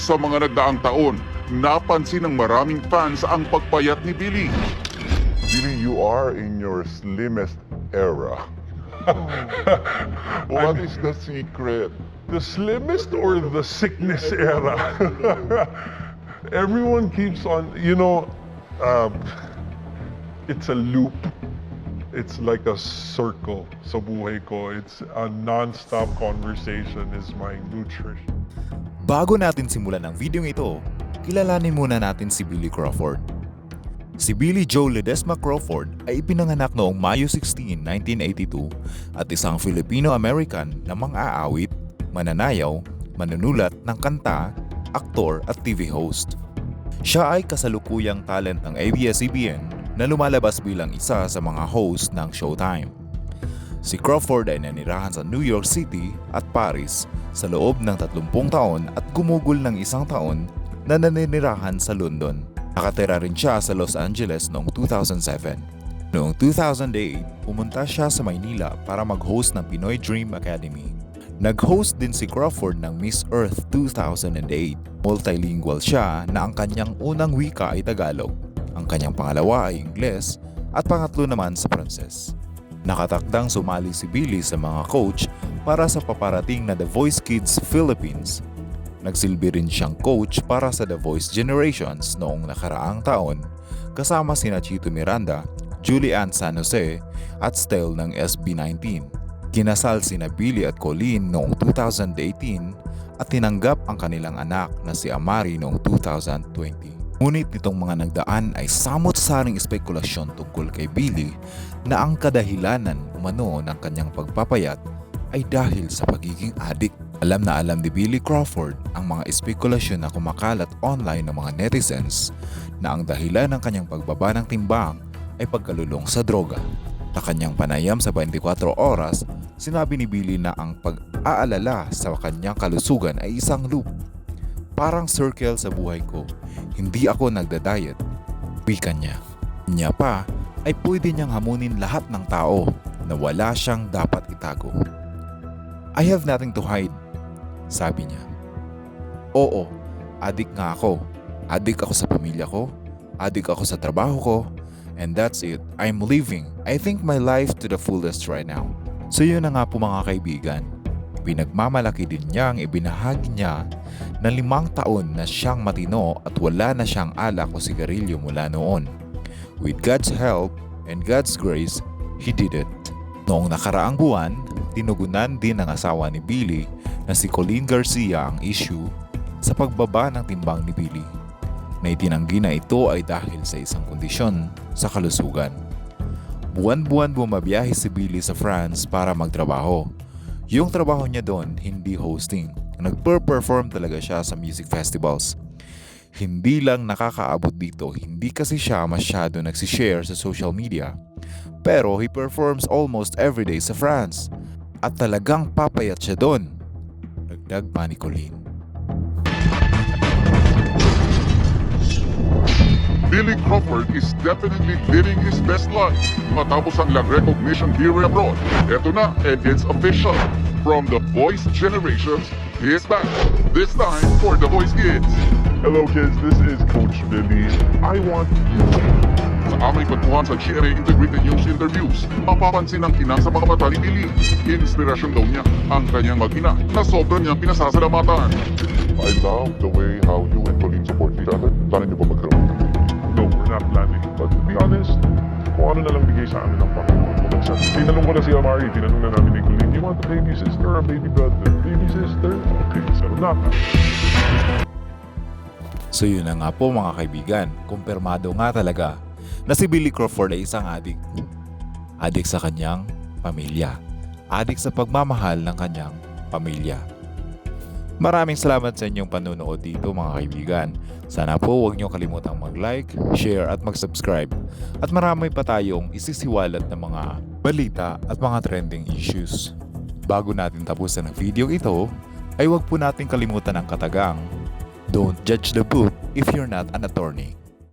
Sa mga nagdaang taon, napansin ng maraming fans ang pagpayat ni Billy. Billy, you are in your slimmest era. What is the secret? The slimmest or the sickness era? Everyone keeps on, it's a loop. It's like a circle sa buhay ko. It's a non-stop conversation is my nutrition. Bago natin simulan ang video ito, kilalanin muna natin si Billy Crawford. Si Billy Joe Ledesma Crawford ay ipinanganak noong Mayo 16, 1982 at isang Filipino-American na mang-aawit, mananayaw, manunulat ng kanta, aktor at TV host. Siya ay kasalukuyang talent ng ABS-CBN na lumalabas bilang isa sa mga host ng Showtime. Si Crawford ay nanirahan sa New York City at Paris sa loob ng 30 taon at gumugol ng isang taon na naninirahan sa London. Nakatira rin siya sa Los Angeles noong 2007. Noong 2008, pumunta siya sa Maynila para mag-host ng Pinoy Dream Academy. Nag-host din si Crawford ng Miss Earth 2008. Multilingual siya na ang kanyang unang wika ay Tagalog, ang kanyang pangalawa ay Ingles at pangatlo naman sa Pranses. Nakatakdang sumali si Billy sa mga coach para sa paparating na The Voice Kids Philippines. Nagsilbi rin siyang coach para sa The Voice Generations noong nakaraang taon kasama sina Chito Miranda, Julian San Jose at Stel ng SB19. Kinasal sina Billy at Colleen noong 2018 at tinanggap ang kanilang anak na si Amari noong 2020. Ngunit itong mga nagdaan ay samot-saring espekulasyon tungkol kay Billy na ang kadahilanan umano ng kanyang pagpapayat ay dahil sa pagiging adik. Alam na alam ni Billy Crawford ang mga espekulasyon na kumakalat online ng mga netizens na ang dahilan ng kanyang pagbaba ng timbang ay pagkalulong sa droga. Sa kanyang panayam sa 24 oras, sinabi ni Billy na ang pag-aalala sa kanyang kalusugan ay isang loop. Parang circle sa buhay ko, hindi ako nagda-diet. Wika niya. Niya pa ay pwede niyang hamunin lahat ng tao na wala siyang dapat itago. I have nothing to hide, sabi niya. Oo, adik nga ako. Adik ako sa pamilya ko, adik ako sa trabaho ko, and that's it. I'm living, I think, my life to the fullest right now. So yun na nga po mga kaibigan. Pinagmamalaki din niyang ibinahagi niya na 5 taon na siyang matino at wala na siyang alak o sigarilyo mula noon. With God's help and God's grace, he did it. Noong nakaraang buwan, tinugunan din ng asawa ni Billy na si Colleen Garcia ang issue sa pagbaba ng timbang ni Billy. Na itinanggi na ito ay dahil sa isang kondisyon sa kalusugan. Buwan-buwan bumabiyahe si Billy sa France para magtrabaho. Yung trabaho niya doon, hindi hosting. Nagper-perform talaga siya sa music festivals. Hindi lang nakakaabot dito, hindi kasi siya masyado nagsishare sa social media. Pero he performs almost everyday sa France. At talagang papayat siya doon. Dagdag pa ni Colleen. Billy Crawford is definitely living his best life. Matapos ang lag recognition here abroad, eto na and it's official. From The Voice Generations, he is back. This time for The Voice Kids. Hello kids, this is Coach Billy. I want you. Sa aming pagkuhan sa GMA Integrated News Interviews, mapapansin ang ina sa mga mata ni Billy. Inspirasyon daw niya ang kanyang mag-ina na sobrang niyang pinasasalamatan. I love the way how you and Colleen support each other. Sana niyo pa magkaroon. No, we're not planning. But to be honest, kung ano na lang bigay sa amin ng Panginoon. Tinanong ko na si Amari, tinanong na namin ni Colleen, do you want a baby sister or a baby brother? Baby sister? Okay, so not. So yun na nga po mga kaibigan, kumpirmado nga talaga na si Billy Crawford ay isang adik. Adik sa kanyang pamilya. Adik sa pagmamahal ng kanyang pamilya. Maraming salamat sa inyong panunood dito mga kaibigan. Sana po huwag niyo kalimutang mag-like, share at mag-subscribe. At marami pa tayong isisiwalat na mga balita at mga trending issues. Bago natin tapusin ang video ito, ay huwag po natin kalimutan ang katagang, don't judge the book if you're not an attorney.